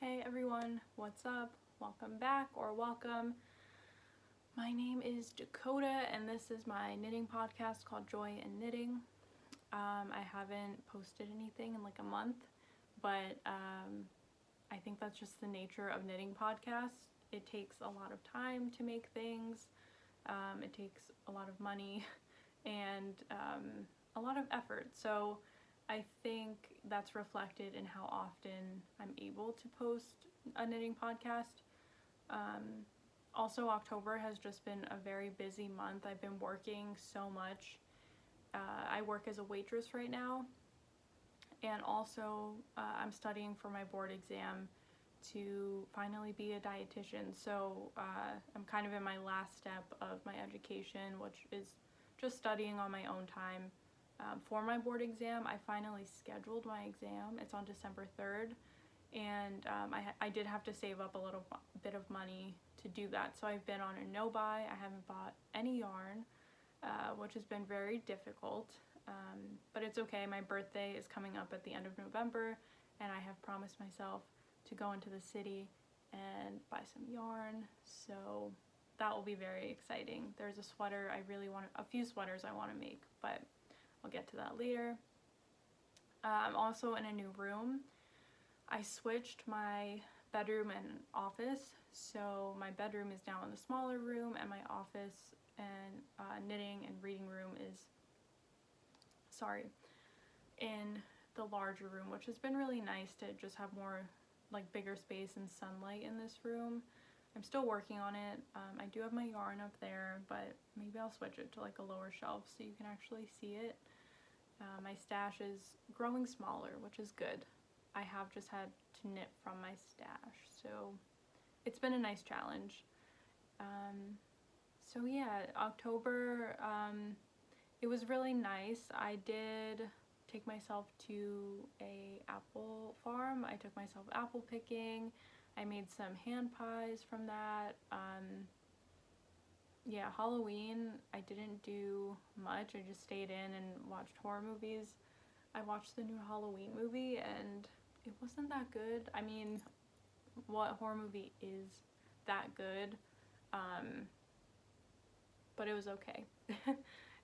Hey everyone, what's up? Welcome back or welcome. My name is Dakota and this is my knitting podcast called Joy in Knitting. I haven't posted anything in like a month, but I think that's just the nature of knitting podcasts. It takes a lot of time to make things, it takes a lot of money and a lot of effort. So I think that's reflected in how often I'm able to post a knitting podcast. Also, October has just been a very busy month. I've been working so much. I work as a waitress right now, and also I'm studying for my board exam to finally be a dietitian. So I'm kind of in my last step of my education, which is just studying on my own time. For my board exam, I finally scheduled my exam. It's on December 3rd, and I did have to save up a little bit of money to do that. So I've been on a no-buy. I haven't bought any yarn, which has been very difficult, but it's okay. My birthday is coming up at the end of November, and I have promised myself to go into the city and buy some yarn, so that will be very exciting. There's a sweater a few sweaters I want to make, but I'll get to that later. I'm also in a new room. I switched my bedroom and office, so my bedroom is now in the smaller room, and my office and knitting and reading room is, in the larger room, which has been really nice to just have more, like, bigger space and sunlight in this room. I'm still working on it. I do have my yarn up there, but maybe I'll switch it to like a lower shelf so you can actually see it. My stash is growing smaller, which is good. I have just had to knit from my stash, so it's been a nice challenge. So yeah, October, it was really nice. I did take myself to a apple farm. I took myself apple picking. I made some hand pies from that. Yeah, Halloween, I didn't do much. I just stayed in and watched horror movies. I watched the new Halloween movie and it wasn't that good. I mean, what horror movie is that good? But it was okay.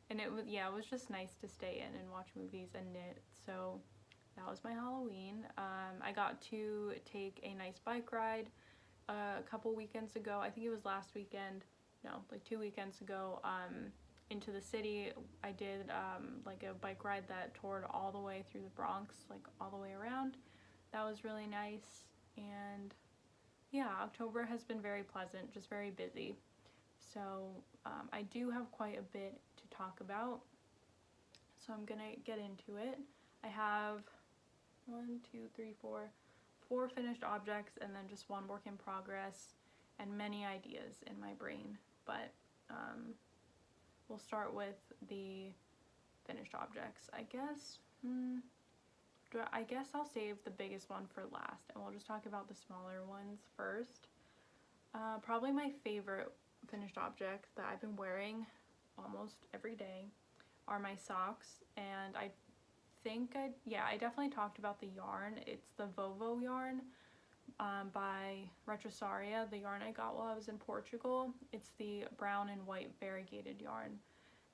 And it was just nice to stay in and watch movies and knit. So that was my Halloween. I got to take a nice bike ride a couple weekends ago. I think it was last weekend. No, like 2 weekends ago, into the city. I did like a bike ride that toured all the way through the Bronx, like all the way around. That was really nice. And yeah, October has been very pleasant, just very busy. So I do have quite a bit to talk about, so I'm gonna get into it. I have 4 finished objects and then just 1 work in progress and many ideas in my brain, but we'll start with the finished objects, I guess. I guess I'll save the biggest one for last, and we'll just talk about the smaller ones first. Probably my favorite finished object that I've been wearing almost every day are my socks, and I definitely talked about the yarn. It's the Vovo yarn by Retrosaria, the yarn I got while I was in Portugal. It's the brown and white variegated yarn,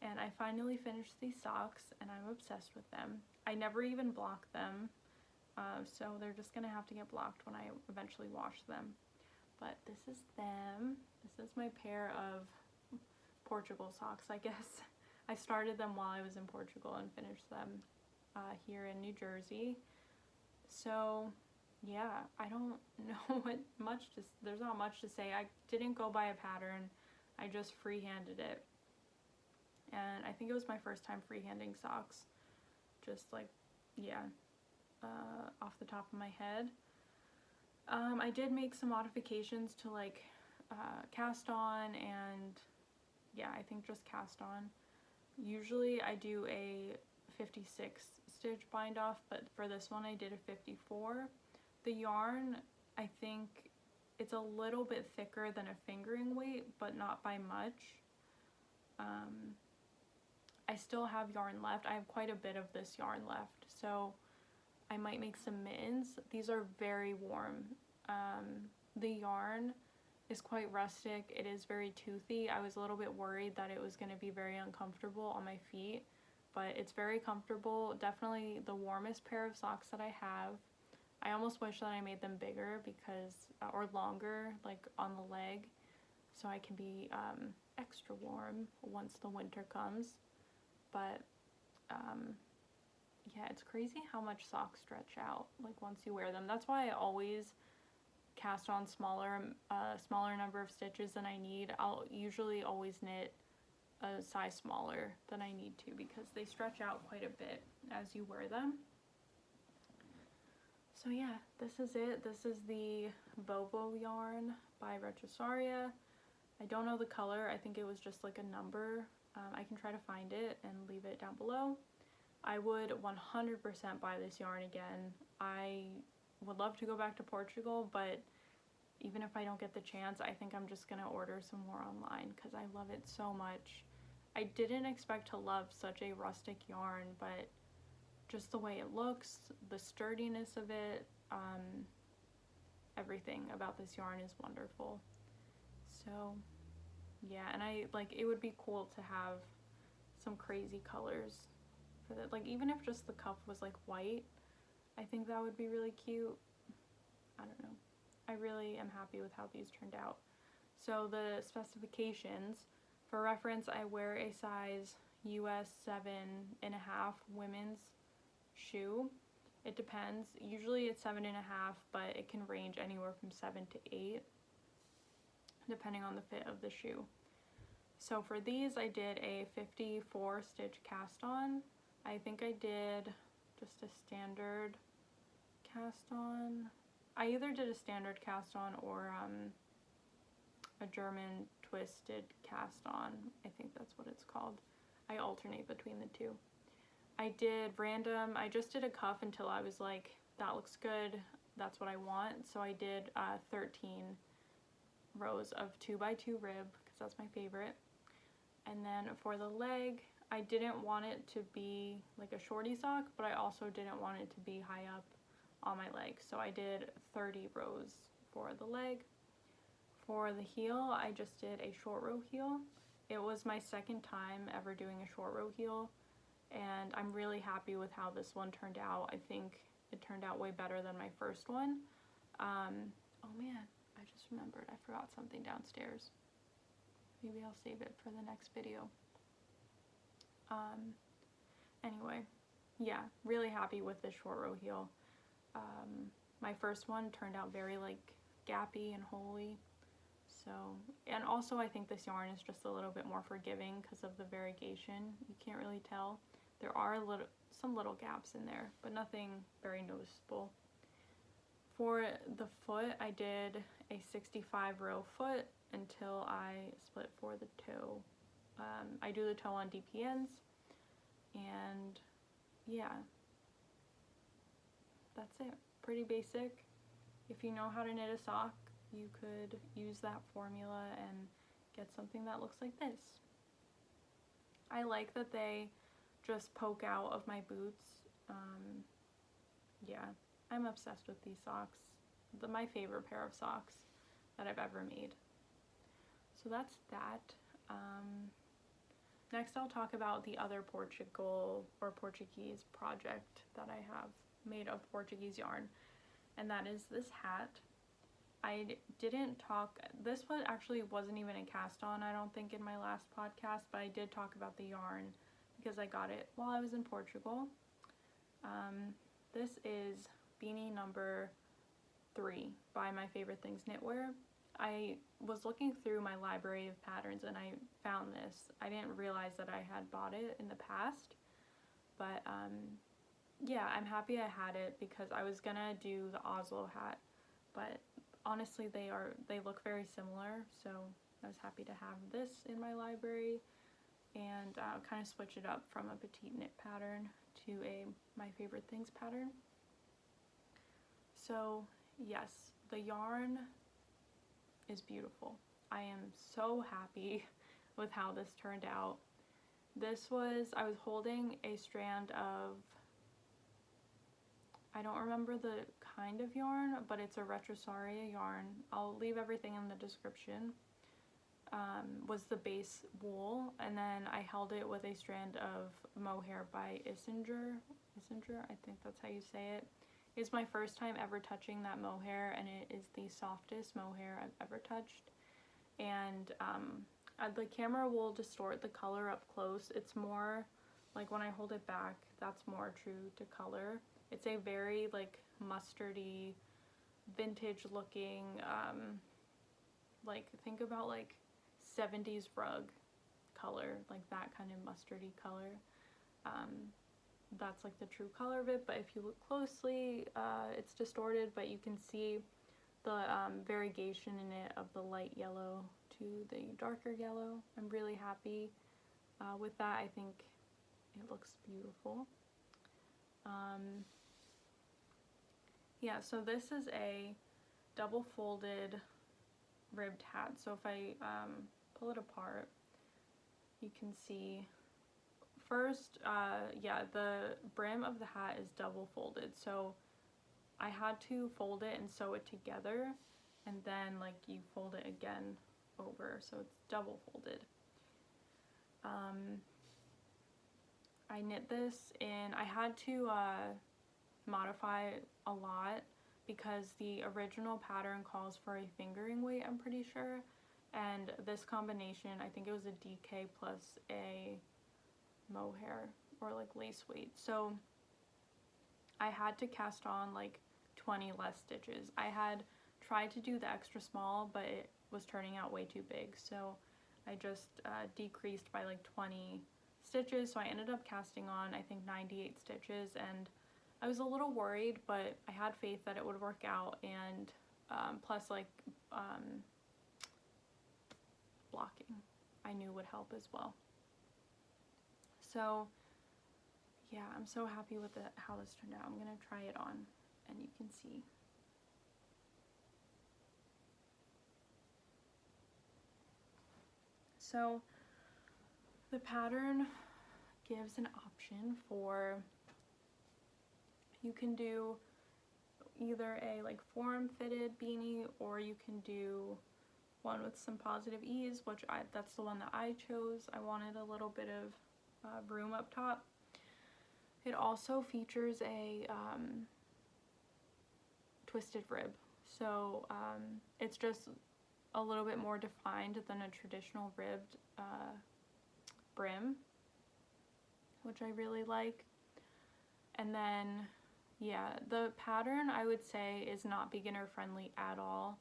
and I finally finished these socks and I'm obsessed with them. I never even block them, so they're just gonna have to get blocked when I eventually wash them. But this is them. This is my pair of Portugal socks, I guess. I started them while I was in Portugal and finished them here in New Jersey. So yeah, I don't know there's not much to say. I didn't go by a pattern. I just freehanded it. And I think it was my first time freehanding socks. Just like, yeah, off the top of my head. I did make some modifications to like cast on, and yeah, I think just cast on. Usually I do a 56 stitch bind off, but for this one I did a 54. The yarn, I think it's a little bit thicker than a fingering weight, but not by much. I still have yarn left. I have quite a bit of this yarn left, so I might make some mittens. These are very warm. The yarn is quite rustic. It is very toothy. I was a little bit worried that it was going to be very uncomfortable on my feet, but it's very comfortable. Definitely the warmest pair of socks that I have. I almost wish that I made them bigger because, or longer, like on the leg, so I can be extra warm once the winter comes. But yeah, it's crazy how much socks stretch out, like once you wear them. That's why I always cast on smaller number of stitches than I need. I'll usually always knit a size smaller than I need to because they stretch out quite a bit as you wear them. So yeah, this is it. This is the Vovo yarn by Retrosaria. I don't know the color. I think it was just like a number. I can try to find it and leave it down below. I would 100% buy this yarn again. I would love to go back to Portugal, but even if I don't get the chance, I think I'm just gonna order some more online because I love it so much. I didn't expect to love such a rustic yarn, but just the way it looks, the sturdiness of it, everything about this yarn is wonderful. So yeah, and it would be cool to have some crazy colors for that. Like even if just the cuff was like white, I think that would be really cute. I don't know. I really am happy with how these turned out. So the specifications, for reference, I wear a size US 7.5 women's shoe. It depends. Usually it's 7.5, but it can range anywhere from 7 to 8, depending on the fit of the shoe. So for these, I did a 54 stitch cast on. I think I did just a standard cast on. I either did a standard cast on or a German twisted cast on. I think that's what it's called. I alternate between the two. I did random, I just did a cuff until I was like, that looks good, that's what I want. So I did 13 rows of 2x2 rib, because that's my favorite. And then for the leg, I didn't want it to be like a shorty sock, but I also didn't want it to be high up on my leg. So I did 30 rows for the leg. For the heel, I just did a short row heel. It was my second time ever doing a short row heel, and I'm really happy with how this one turned out. I think it turned out way better than my first one. Oh man, I just remembered I forgot something downstairs. Maybe I'll save it for the next video. Anyway, yeah, really happy with this short row heel. My first one turned out very like gappy and holy. So, and also I think this yarn is just a little bit more forgiving because of the variegation. You can't really tell. There are some little gaps in there, but nothing very noticeable. For the foot, I did a 65 row foot until I split for the toe. I do the toe on DPNs, and yeah, that's it. Pretty basic. If you know how to knit a sock, you could use that formula and get something that looks like this. I like that they just poke out of my boots. Yeah, I'm obsessed with these socks. My favorite pair of socks that I've ever made. So that's that. Next I'll talk about the other Portugal or Portuguese project that I have made of Portuguese yarn, and that is this hat. I didn't talk, this one actually wasn't even a cast on, I don't think, in my last podcast, but I did talk about the yarn because I got it while I was in Portugal. This is Beanie number 3 by My Favorite Things Knitwear. I was looking through my library of patterns and I found this. I didn't realize that I had bought it in the past, but yeah, I'm happy I had it because I was gonna do the Oslo hat, but honestly they look very similar, so I was happy to have this in my library and kind of switch it up from a petite knit pattern to a My Favorite Things pattern. So yes, the yarn is beautiful. I am so happy with how this turned out. I was holding a strand of I don't remember the kind of yarn, but it's a retrosaria yarn. I'll leave everything in the description. Was the base wool, and then I held it with a strand of mohair by Isinger, I think that's how you say it. It's my first time ever touching that mohair, and it is the softest mohair I've ever touched. And the camera will distort the color up close. It's more like when I hold it back, that's more true to color. It's a very like mustardy, vintage looking, like think about like 70s rug color, like that kind of mustardy color. That's like the true color of it, but if you look closely, it's distorted, but you can see the variegation in it of the light yellow to the darker yellow. I'm really happy with that. I think it looks beautiful. Yeah, so this is a double folded ribbed hat. So if I pull it apart, you can see first, yeah, the brim of the hat is double folded. So I had to fold it and sew it together, and then like you fold it again over, so it's double folded. I knit this in, I had to modify a lot because the original pattern calls for a fingering weight, I'm pretty sure, and this combination, I think it was a DK plus a mohair or like lace weight, so I had to cast on like 20 less stitches. I had tried to do the extra small, but it was turning out way too big, so I just decreased by like 20 stitches, so I ended up casting on I think 98 stitches, and I was a little worried, but I had faith that it would work out, and plus like blocking I knew would help as well. So yeah, I'm so happy with how this turned out. I'm gonna try it on and you can see. So the pattern gives an option for, you can do either a like form fitted beanie, or you can do one with some positive ease, which that's the one that I chose. I wanted a little bit of room up top. It also features a twisted rib, so it's just a little bit more defined than a traditional ribbed brim, which I really like. And then yeah, the pattern I would say is not beginner friendly at all.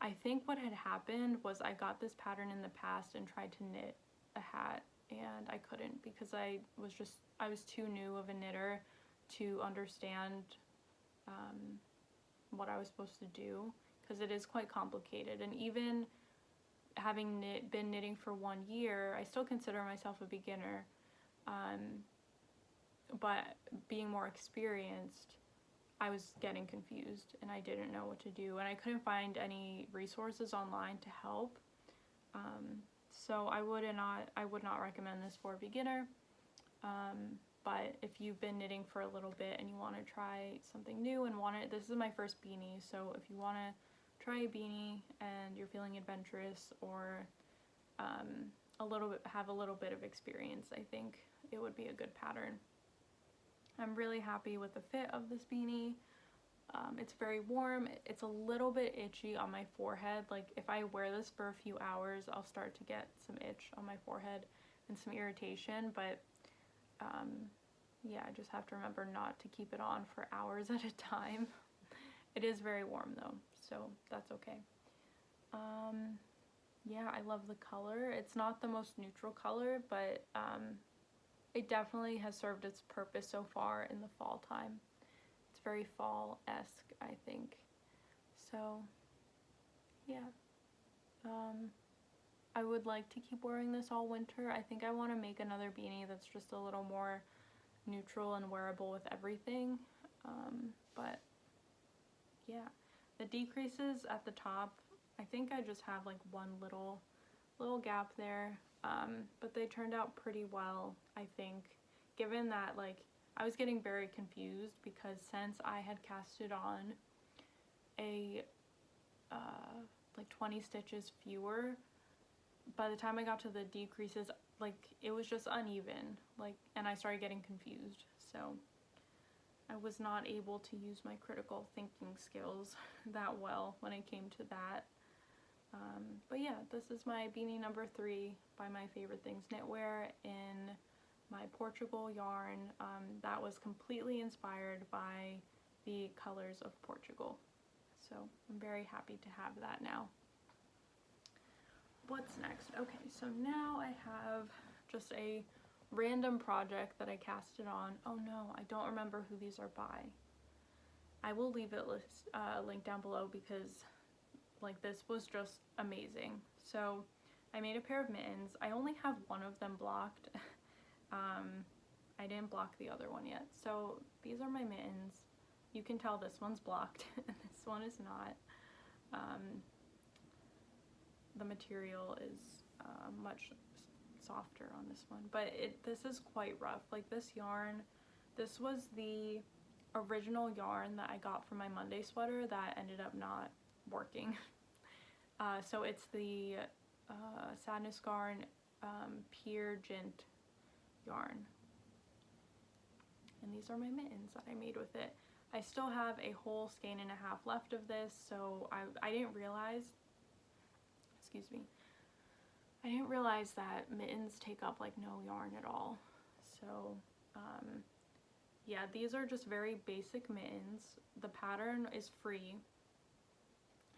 I think what had happened was I got this pattern in the past and tried to knit a hat, and I couldn't because I was too new of a knitter to understand what I was supposed to do, because it is quite complicated. And even having been knitting for 1 year, I still consider myself a beginner, but being more experienced, I was getting confused and I didn't know what to do, and I couldn't find any resources online to help. So I would not recommend this for a beginner. But if you've been knitting for a little bit and you want to try something new and this is my first beanie, so if you want to try a beanie and you're feeling adventurous, or have a little bit of experience, I think it would be a good pattern. I'm really happy with the fit of this beanie. It's very warm. It's a little bit itchy on my forehead. Like if I wear this for a few hours, I'll start to get some itch on my forehead and some irritation, but yeah, I just have to remember not to keep it on for hours at a time. It is very warm though, so that's okay. Yeah, I love the color. It's not the most neutral color, but it definitely has served its purpose so far in the fall time. It's very fall-esque, I think. So yeah, I would like to keep wearing this all winter. I think I want to make another beanie that's just a little more neutral and wearable with everything. But yeah, the decreases at the top, I think I just have like one little gap there, but they turned out pretty well, I think, given that like I was getting very confused because since I had casted on a like 20 stitches fewer, by the time I got to the decreases, like it was just uneven, like, and I started getting confused. So I was not able to use my critical thinking skills that well when it came to that. But yeah, this is my beanie number 3 by My Favorite Things Knitwear in my Portugal yarn. That was completely inspired by the colors of Portugal. So I'm very happy to have that now. What's next? Okay, so now I have just a random project that I casted on. Oh no, I don't remember who these are by. I will leave it linked down below because like this was just amazing. So I made a pair of mittens. I only have one of them blocked. I didn't block the other one yet. So these are my mittens. You can tell this one's blocked and this one is not. The material is much softer on this one, but this is quite rough. Like this yarn, this was the original yarn that I got from my Monday sweater that ended up not working. So it's the Sadness Yarn Pure Gent yarn, and these are my mittens that I made with it. I still have a whole skein and a half left of this, so I didn't realize, excuse me, I didn't realize that mittens take up like no yarn at all. So yeah, these are just very basic mittens. The pattern is free,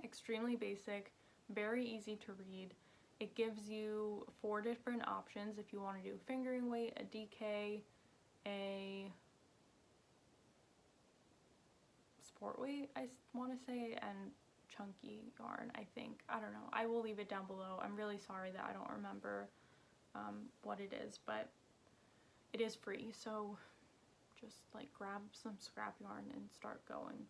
extremely basic, very easy to read. It gives you 4 different options if you want to do fingering weight, a DK, a sport weight, I want to say, and chunky yarn, I think. I don't know. I will leave it down below. I'm really sorry that I don't remember what it is, but it is free, so just like grab some scrap yarn and start going.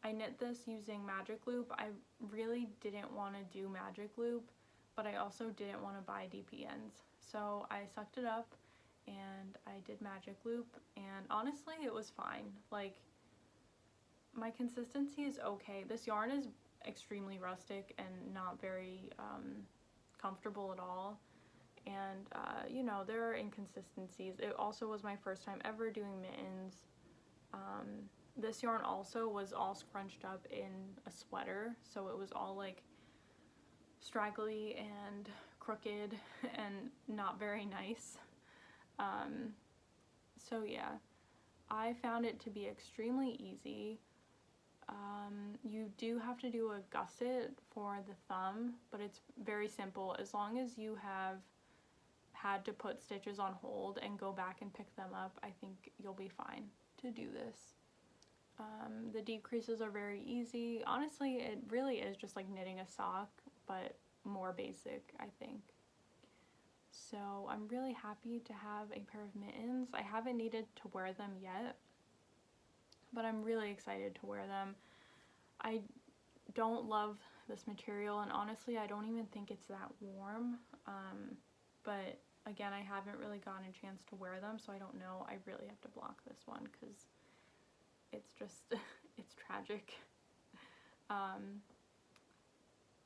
I knit this using magic loop. I really didn't want to do magic loop, but I also didn't want to buy DPNs, so I sucked it up and I did magic loop, and honestly it was fine. Like, my consistency is okay. This yarn is extremely rustic and not very comfortable at all, and you know, there are inconsistencies. It also was my first time ever doing mittens. This yarn also was all scrunched up in a sweater, so it was all like straggly and crooked and not very nice. So yeah, I found it to be extremely easy. You do have to do a gusset for the thumb, but it's very simple. As long as you have had to put stitches on hold and go back and pick them up, I think you'll be fine to do this. The decreases are very easy. Honestly, it really is just like knitting a sock, but more basic, I think. So I'm really happy to have a pair of mittens. I haven't needed to wear them yet, but I'm really excited to wear them. I don't love this material, and honestly I don't even think it's that warm, but again, I haven't really gotten a chance to wear them, so I don't know. I really have to block this one because it's just it's tragic.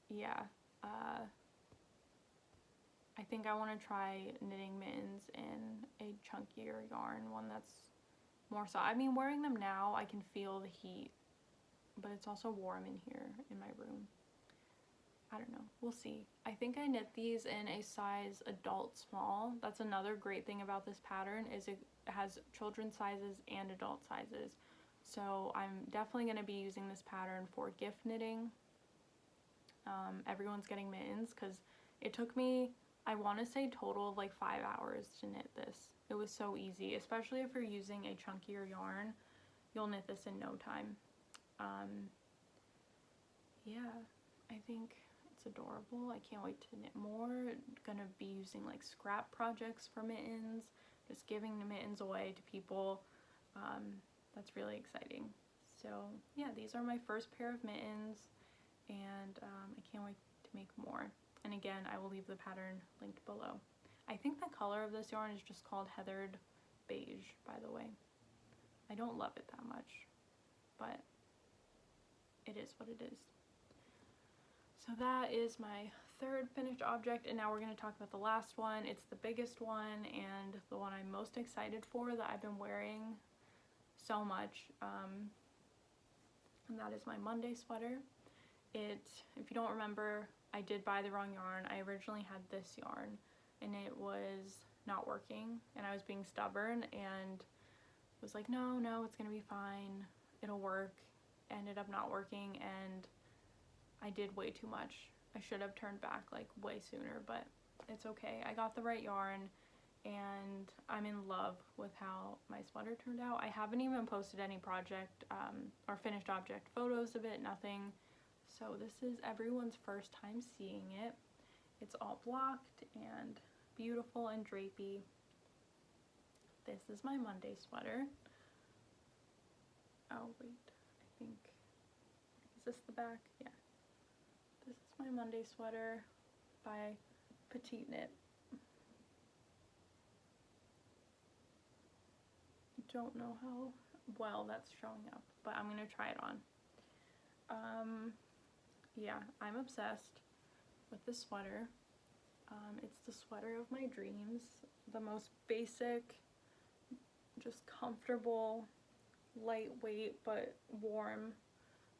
Yeah, I think I want to try knitting mittens in a chunkier yarn, one that's more so. I mean, wearing them now, I can feel the heat, but it's also warm in here in my room. I don't know. We'll see. I think I knit these in a size adult small. That's another great thing about this pattern, is it has children's sizes and adult sizes. So I'm definitely going to be using this pattern for gift knitting. Everyone's getting mittens, because it took me, I want to say, total of like 5 hours to knit this. It was so easy, especially if you're using a chunkier yarn. You'll knit this in no time. Yeah, I think it's adorable. I can't wait to knit more. Gonna be using like scrap projects for mittens, just giving the mittens away to people. That's really exciting. So yeah, these are my first pair of mittens, and I can't wait to make more. And again, I will leave the pattern linked below. I think the color of this yarn is just called Heathered beige, by the way. I don't love it that much, but it is what it is. So that is my third finished object, and now we're going to talk about the last one. It's the biggest one and the one I'm most excited for, that I've been wearing so much, and that is my Monday sweater. If you don't remember, I did buy the wrong yarn. I originally had this yarn and it was not working, and I was being stubborn and was like, no, it's gonna be fine, it'll work. Ended up not working, and I did way too much. I should have turned back like way sooner, but it's okay. I got the right yarn and I'm in love with how my sweater turned out. I haven't even posted any project or finished object photos of it, nothing. So this is everyone's first time seeing it. It's all blocked and beautiful and drapey. This is my Monday sweater. Oh wait, I think, is this the back? Yeah. This is my Monday sweater by Petite Knit. Don't know how well that's showing up, but I'm gonna try it on. Yeah, I'm obsessed with this sweater. It's the sweater of my dreams, the most basic, just comfortable, lightweight but warm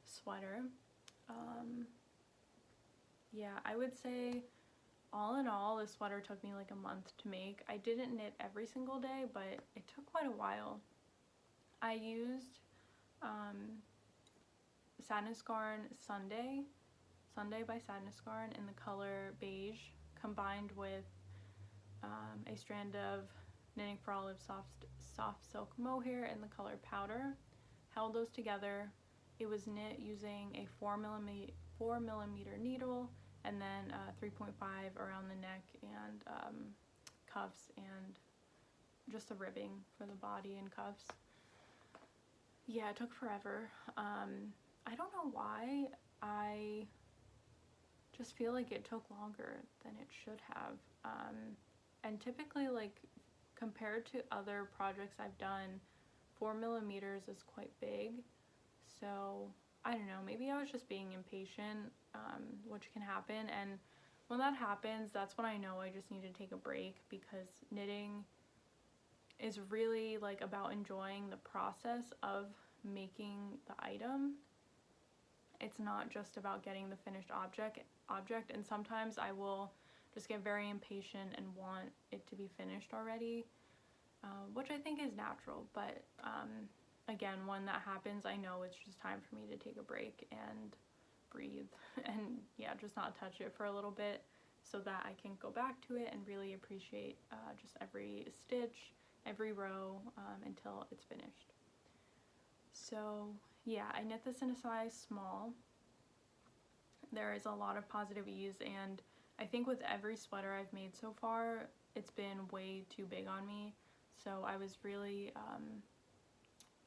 sweater. Yeah, I would say all in all, this sweater took me like a month to make. I didn't knit every single day, but it took quite a while. I used Sadness Garn Sunday by Sadness Garn in the color beige, combined with a strand of Knitting for Olive soft silk mohair in the color powder. Held those together. It was knit using a 4mm needle, and then 3.5 around the neck and cuffs, and just the ribbing for the body and cuffs. Yeah, it took forever. I don't know why. I just feel like it took longer than it should have. And typically, like, compared to other projects I've done, 4mm is quite big. So I don't know, maybe I was just being impatient, which can happen. And when that happens, that's when I know I just need to take a break, because knitting is really like about enjoying the process of making the item. It's not just about getting the finished object, and sometimes I will just get very impatient and want it to be finished already, which I think is natural. But again, when that happens, I know it's just time for me to take a break and breathe and yeah, just not touch it for a little bit, so that I can go back to it and really appreciate just every stitch, every row, until it's finished. So yeah, I knit this in a size small. There is a lot of positive ease, and I think with every sweater I've made so far, it's been way too big on me. So I was really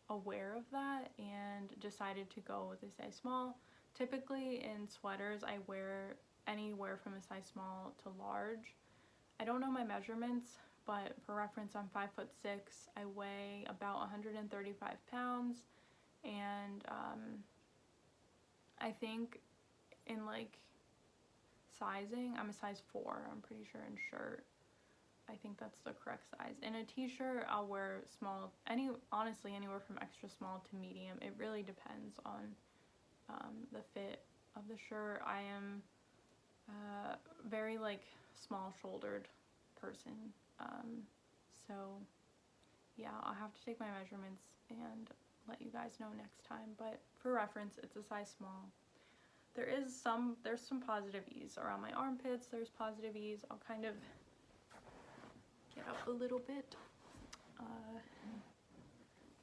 aware of that and decided to go with a size small. Typically in sweaters, I wear anywhere from a size small to large. I don't know my measurements, but for reference, I'm 5'6". I weigh about 135 pounds, and I think in like sizing, I'm a size 4, I'm pretty sure, in shirt. I think that's the correct size. In a t-shirt, I'll wear small, honestly anywhere from extra small to medium. It really depends on the fit of the shirt. I am very like small shouldered person, so yeah, I'll have to take my measurements and let you guys know next time, but for reference, it's a size small. There's some positive ease around my armpits. There's positive ease. I'll kind of get up a little bit.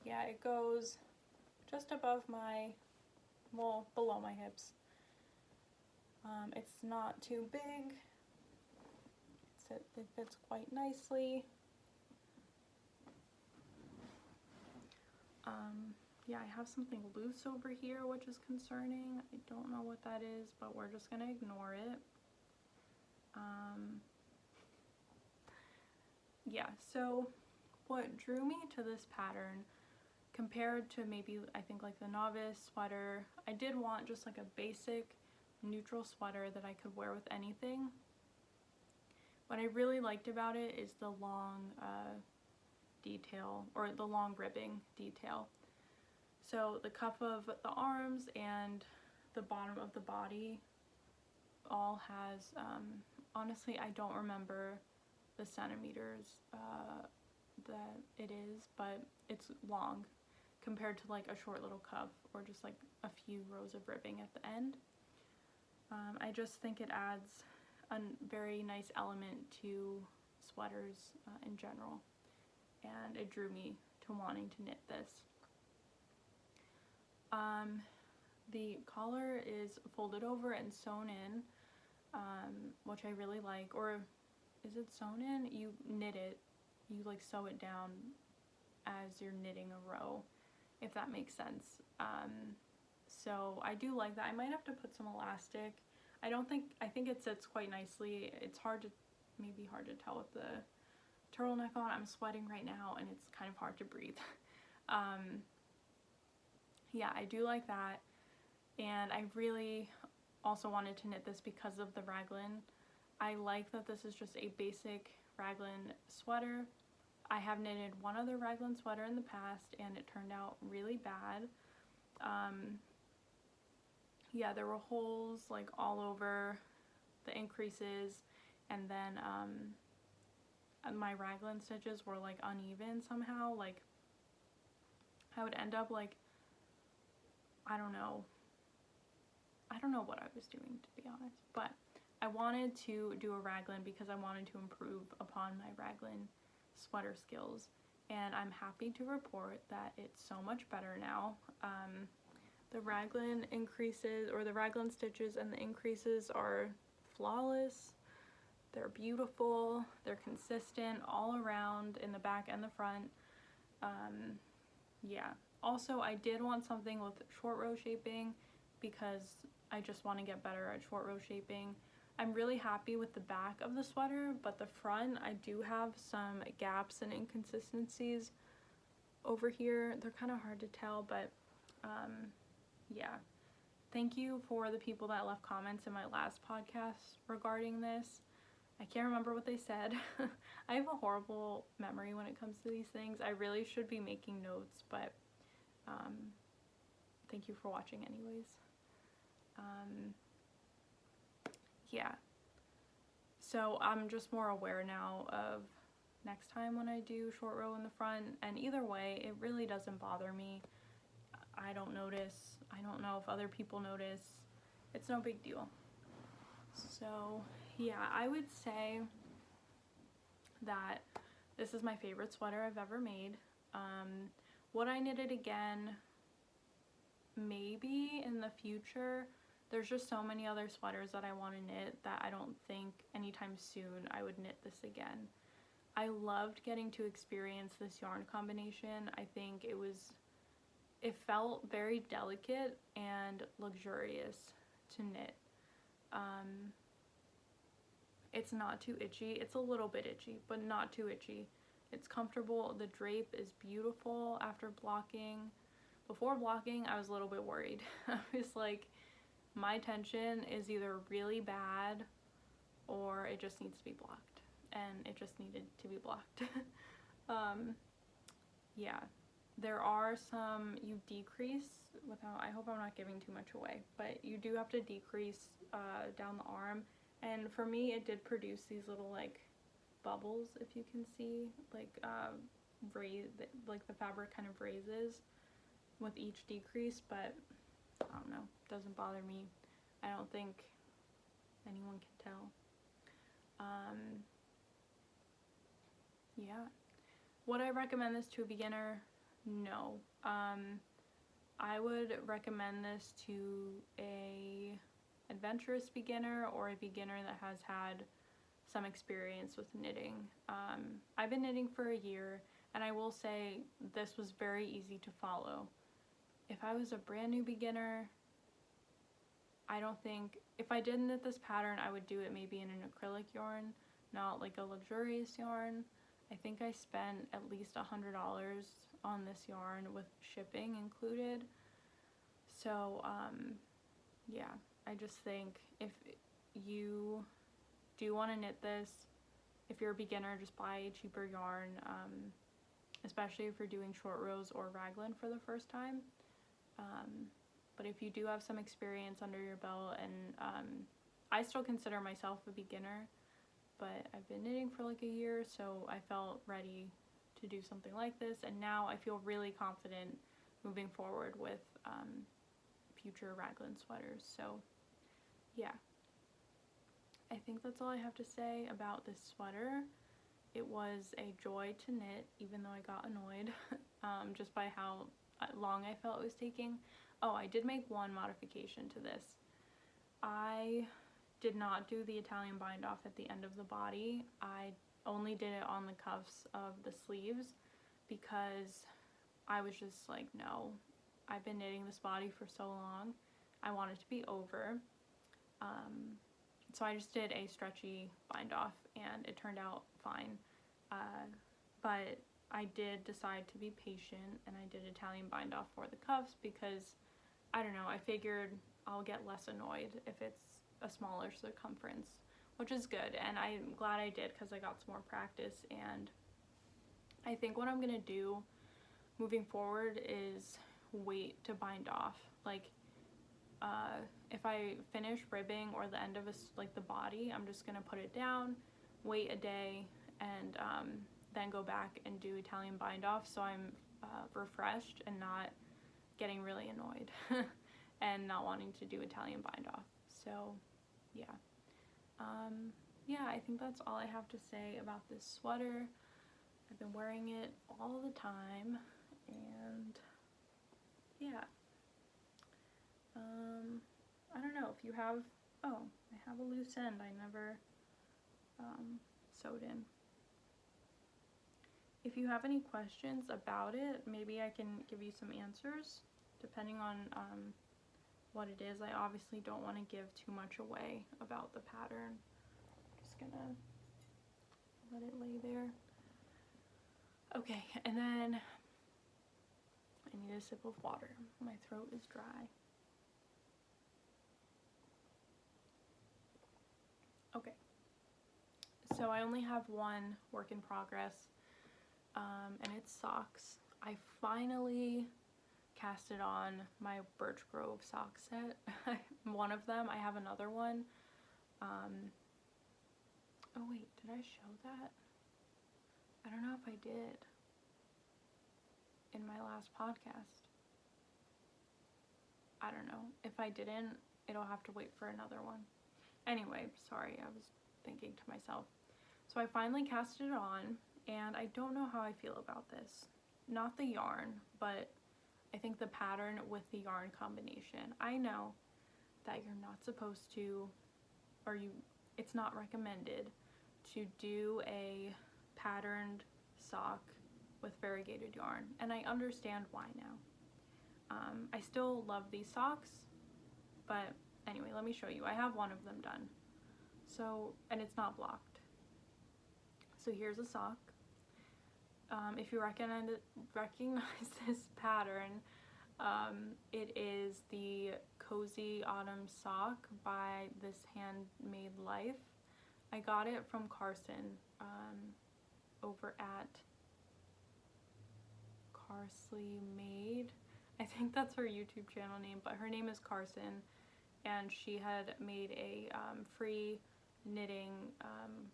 Yeah, it goes just above my, well, below my hips. It's not too big. It fits quite nicely. Yeah, I have something loose over here, which is concerning. I don't know what that is, but we're just gonna ignore it. Yeah, so what drew me to this pattern compared to maybe I think like the novice sweater, I did want just like a basic neutral sweater that I could wear with anything. What I really liked about it is the long detail, or the long ribbing detail. So the cuff of the arms and the bottom of the body all has, honestly I don't remember the centimeters that it is, but it's long compared to like a short little cuff or just like a few rows of ribbing at the end. I just think it adds a very nice element to sweaters in general, and it drew me to wanting to knit this. The collar is folded over and sewn in, which I really like. Or is it sewn in? You knit it, you like sew it down as you're knitting a row, if that makes sense. So I do like that. I might have to put some elastic. I think it sits quite nicely. It's maybe hard to tell with the turtleneck on. I'm sweating right now and it's kind of hard to breathe. Yeah, I do like that. And I really also wanted to knit this because of the raglan. I like that this is just a basic raglan sweater. I have knitted one other raglan sweater in the past and it turned out really bad. Yeah, there were holes like all over the increases, and then my raglan stitches were like uneven somehow. Like I would end up like, I don't know what I was doing, to be honest, but I wanted to do a raglan because I wanted to improve upon my raglan sweater skills, and I'm happy to report that it's so much better now. The raglan increases, or the raglan stitches and the increases, are flawless. They're beautiful, they're consistent all around in the back and the front. Yeah, also I did want something with short row shaping because I just want to get better at short row shaping. I'm really happy with the back of the sweater, but the front, I do have some gaps and inconsistencies over here. They're kind of hard to tell, but yeah. Thank you for the people that left comments in my last podcast regarding this. I can't remember what they said. I have a horrible memory when it comes to these things. I really should be making notes, but thank you for watching anyways. Yeah, so I'm just more aware now of next time when I do short row in the front, and either way it really doesn't bother me. I don't notice. I don't know if other people notice. It's no big deal. So yeah, I would say that this is my favorite sweater I've ever made. Would I knit it again? Maybe in the future. There's just so many other sweaters that I want to knit that I don't think anytime soon I would knit this again. I loved getting to experience this yarn combination. I think it felt very delicate and luxurious to knit. It's not too itchy. It's a little bit itchy, but not too itchy. It's comfortable. The drape is beautiful after blocking. Before blocking, I was a little bit worried. I was like, my tension is either really bad or it just needs to be blocked, and it just needed to be blocked. Yeah, there are some, you decrease without, I hope I'm not giving too much away, but you do have to decrease down the arm, and for me it did produce these little like bubbles, if you can see, like like the fabric kind of raises with each decrease, but I don't know, doesn't bother me. I don't think anyone can tell. Yeah. Would I recommend this to a beginner? No. I would recommend this to a adventurous beginner or a beginner that has had some experience with knitting. I've been knitting for a year, and I will say this was very easy to follow. If I was a brand new beginner, I don't think, if I did knit this pattern, I would do it maybe in an acrylic yarn, not like a luxurious yarn. I think I spent at least $100 on this yarn with shipping included. So yeah, I just think if you do want to knit this, if you're a beginner, just buy a cheaper yarn, especially if you're doing short rows or raglan for the first time. But if you do have some experience under your belt, and I still consider myself a beginner, but I've been knitting for like a year, so I felt ready to do something like this, and now I feel really confident moving forward with future raglan sweaters. So yeah, I think that's all I have to say about this sweater. It was a joy to knit, even though I got annoyed just by how long I felt it was taking. Oh, I did make one modification to this. I did not do the Italian bind off at the end of the body. I only did it on the cuffs of the sleeves because I was just like, no, I've been knitting this body for so long. I want it to be over. So I just did a stretchy bind off and it turned out fine. But I did decide to be patient and I did Italian bind off for the cuffs because, I don't know, I figured I'll get less annoyed if it's a smaller circumference, which is good, and I'm glad I did because I got some more practice. And I think what I'm gonna do moving forward is wait to bind off. Like if I finish ribbing or the end of like the body, I'm just gonna put it down, wait a day, and then go back and do Italian bind off, so I'm refreshed and not getting really annoyed and not wanting to do Italian bind off. So yeah, yeah, I think that's all I have to say about this sweater. I've been wearing it all the time, and yeah, I don't know if you have, oh, I have a loose end I never sewed in. If you have any questions about it, maybe I can give you some answers depending on what it is. I obviously don't want to give too much away about the pattern. I'm just gonna let it lay there. Okay, and then I need a sip of water. My throat is dry. Okay, so I only have one work in progress, and it's socks. I finally casted on my Birch Grove sock set. One of them. I have another one. Oh wait, did I show that? I don't know if I did in my last podcast. I don't know. If I didn't, it'll have to wait for another one. Anyway, sorry, I was thinking to myself. So I finally casted it on, and I don't know how I feel about this. Not the yarn, but I think the pattern with the yarn combination. I know that you're not supposed to, or it's not recommended to do a patterned sock with variegated yarn, and I understand why now. I still love these socks, but anyway, let me show you. I have one of them done. So, and it's not blocked. So here's a sock. If you recognize this pattern, it is the Cozy Autumn Sock by This Handmade Life. I got it from Carson over at Carsley Made. I think that's her YouTube channel name, but her name is Carson, and she had made a free knitting,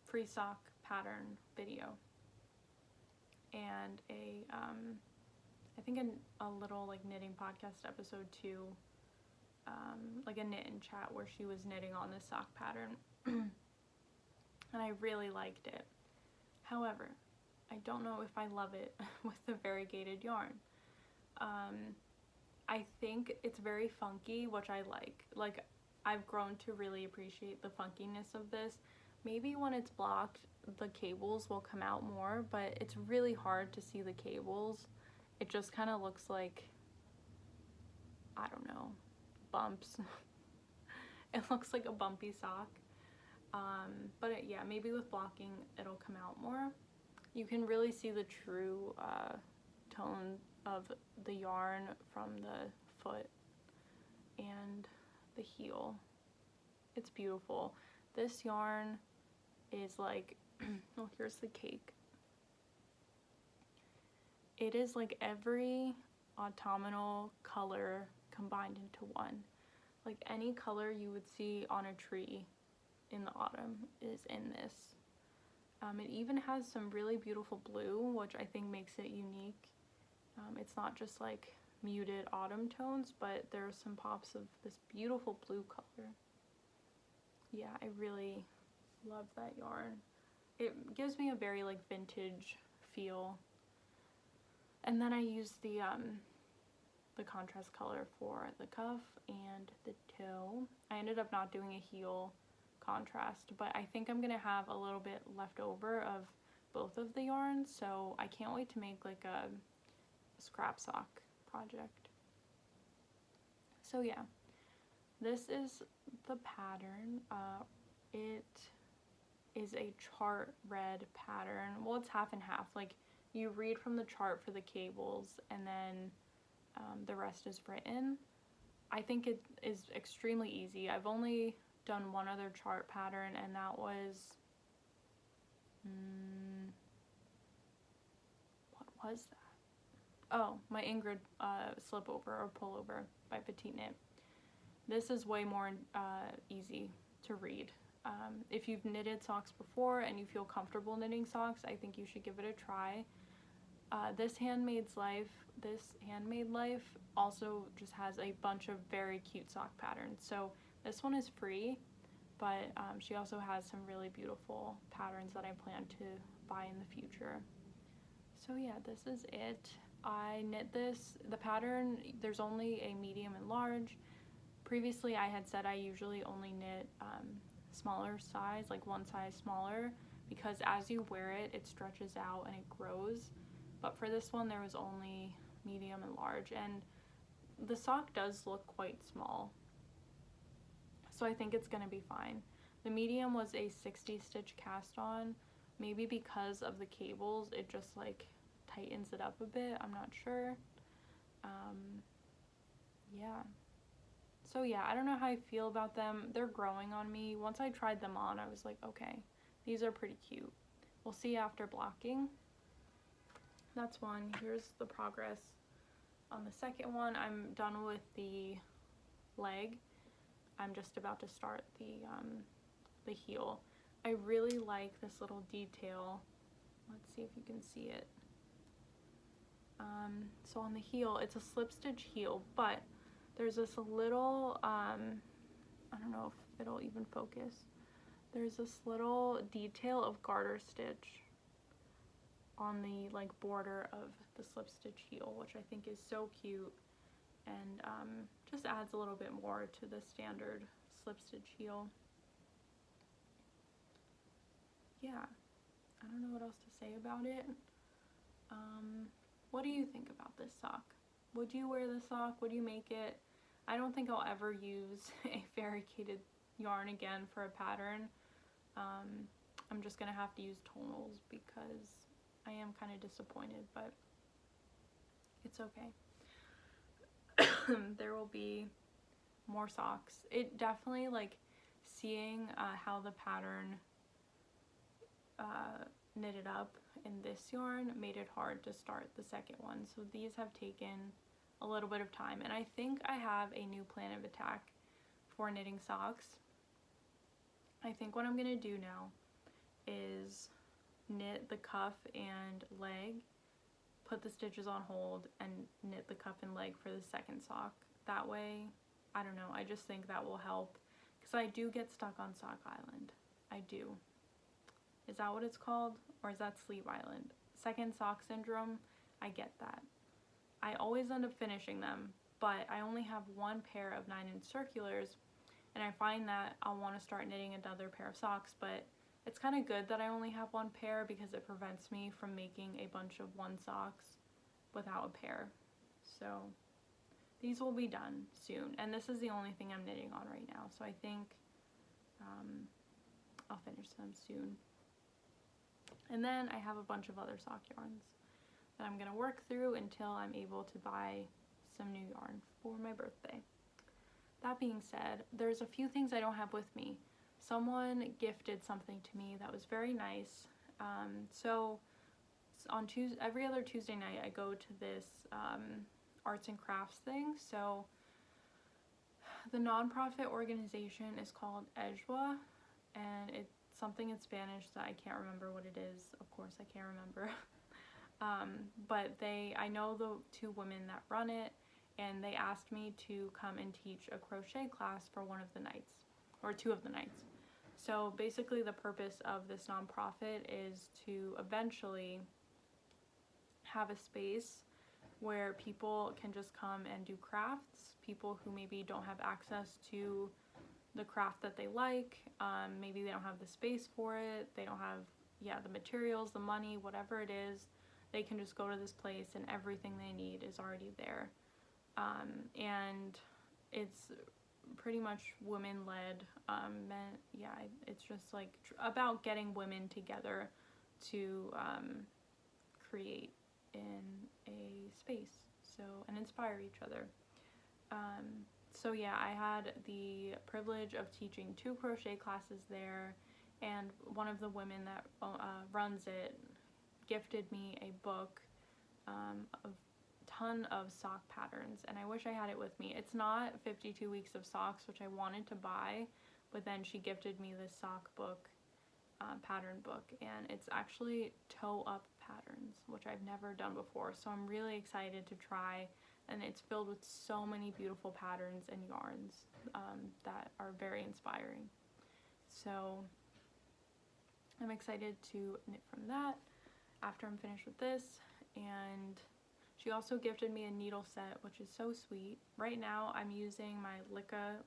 free sock pattern video, and I think a little like knitting podcast episode too, like a knit and chat where she was knitting on this sock pattern, and I really liked it. However, I don't know if I love it with the variegated yarn. I think it's very funky, which I like. Like, I've grown to really appreciate the funkiness of this. Maybe when it's blocked, the cables will come out more, but it's really hard to see the cables. It just kind of looks like, I don't know, bumps. It looks like a bumpy sock. But yeah, maybe with blocking, it'll come out more. You can really see the true tone of the yarn from the foot and the heel. It's beautiful. This yarn is like, oh, here's the cake. It is like every autumnal color combined into one. Like any color you would see on a tree in the autumn is in this. It even has some really beautiful blue, which I think makes it unique. It's not just like muted autumn tones, but there are some pops of this beautiful blue color. Yeah, I really love that yarn. It gives me a very like vintage feel. And then I use the contrast color for the cuff and the toe. I ended up not doing a heel contrast, but I think I'm gonna have a little bit left over of both of the yarns, so I can't wait to make like a scrap sock project. So yeah, this is the pattern. It is a chart read pattern. Well, it's half and half. Like you read from the chart for the cables and then the rest is written. I think it is extremely easy. I've only done one other chart pattern, and that was what was that? Oh, my Ingrid slip over or pullover by Petite Knit. This is way more easy to read. If you've knitted socks before and you feel comfortable knitting socks, I think you should give it a try. This Handmade Life also just has a bunch of very cute sock patterns. So this one is free, but she also has some really beautiful patterns that I plan to buy in the future. So yeah, this is it. I knit this, the pattern, there's only a medium and large. Previously I had said I usually only knit smaller size, like one size smaller, because as you wear it, it stretches out and it grows. But for this one, there was only medium and large, and the sock does look quite small. So I think it's gonna be fine. The medium was a 60 stitch cast on. Maybe because of the cables, it just like tightens it up a bit. I'm not sure. Yeah. So yeah, I don't know how I feel about them. They're growing on me. Once I tried them on, I was like, okay, these are pretty cute. We'll see after blocking. That's one. Here's the progress on the second one. I'm done with the leg. I'm just about to start the heel. I really like this little detail. Let's see if you can see it. So on the heel, it's a slip stitch heel, but there's this little, I don't know if it'll even focus. There's this little detail of garter stitch on the like border of the slip stitch heel, which I think is so cute and just adds a little bit more to the standard slip stitch heel. Yeah, I don't know what else to say about it. What do you think about this sock? Would you wear this sock? Would you make it? I don't think I'll ever use a variegated yarn again for a pattern. I'm just gonna have to use tonals because I am kind of disappointed, but it's okay. There will be more socks. It definitely, like, seeing how the pattern knitted up in this yarn made it hard to start the second one. So these have taken a little bit of time, and I think I have a new plan of attack for knitting socks. I think what I'm gonna do now is knit the cuff and leg, put the stitches on hold, and knit the cuff and leg for the second sock. That way, I don't know, I just think that will help, because I do get stuck on Sock Island. I do. Is that what it's called? Or is that Sleeve Island? Second sock syndrome, I get that. I always end up finishing them, but I only have one pair of 9-inch circulars, and I find that I'll want to start knitting another pair of socks, but it's kind of good that I only have one pair because it prevents me from making a bunch of one socks without a pair. So these will be done soon, and this is the only thing I'm knitting on right now, so I think I'll finish them soon. And then I have a bunch of other sock yarns that I'm gonna work through until I'm able to buy some new yarn for my birthday. That being said, there's a few things I don't have with me. Someone gifted something to me that was very nice. So on every other Tuesday night, I go to this arts and crafts thing. So the nonprofit organization is called EJWA, and it's something in Spanish that I can't remember what it is. Of course, I can't remember. But I know the two women that run it, and they asked me to come and teach a crochet class for one of the nights, or 2 of the nights. So basically the purpose of this nonprofit is to eventually have a space where people can just come and do crafts, people who maybe don't have access to the craft that they like, maybe they don't have the space for it, they don't have, the materials, the money, whatever it is, they can just go to this place and everything they need is already there. And it's pretty much women-led, it's just like about getting women together to create in a space, and inspire each other. I had the privilege of teaching 2 crochet classes there, and one of the women that runs it gifted me a book of ton of sock patterns, and I wish I had it with me. It's not 52 weeks of socks, which I wanted to buy, but then she gifted me this sock book, pattern book, and it's actually toe up patterns, which I've never done before, so I'm really excited to try. And it's filled with so many beautiful patterns and yarns that are very inspiring. So I'm excited to knit from that after I'm finished with this. And she also gifted me a needle set, which is so sweet. Right now I'm using my Leica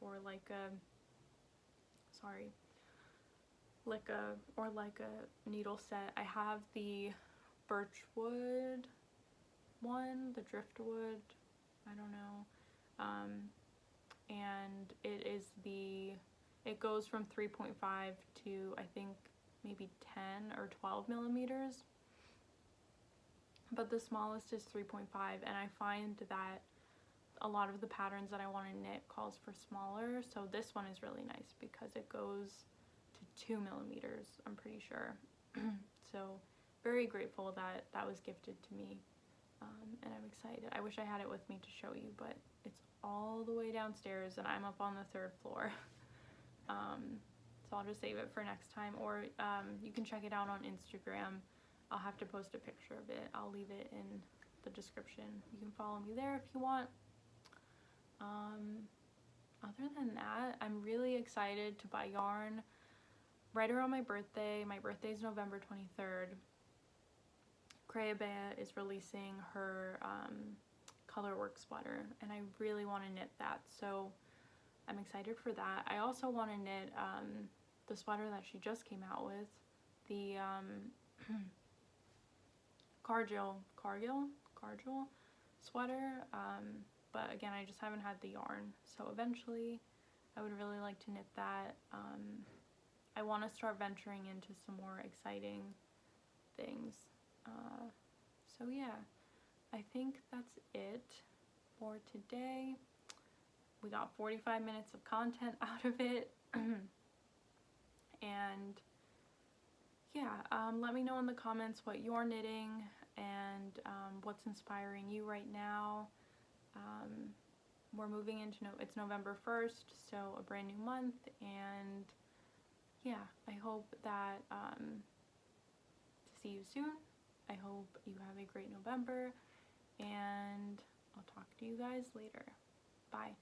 needle set. I have the birchwood one, the driftwood, I don't know, and it goes from 3.5 to I think maybe 10 or 12 millimeters, but the smallest is 3.5, and I find that a lot of the patterns that I want to knit calls for smaller, so this one is really nice because it goes to 2 millimeters, I'm pretty sure. So very grateful that that was gifted to me. And I'm excited. I wish I had it with me to show you, but it's all the way downstairs and I'm up on the 3rd floor. So I'll just save it for next time, or you can check it out on Instagram. I'll have to post a picture of it. I'll leave it in the description. You can follow me there if you want. Other than that, I'm really excited to buy yarn right around my birthday. My birthday is November 23rd. Crayabea is releasing her colorwork sweater, and I really want to knit that, so I'm excited for that. I also want to knit the sweater that she just came out with, the Cargill sweater, but again, I just haven't had the yarn, so eventually I would really like to knit that. I want to start venturing into some more exciting things. So yeah, I think that's it for today. We got 45 minutes of content out of it. And yeah, let me know in the comments what you're knitting and what's inspiring you right now. We're moving into, it's November 1st, so a brand new month, and yeah, I hope that to see you soon. I hope you have a great November, and I'll talk to you guys later. Bye.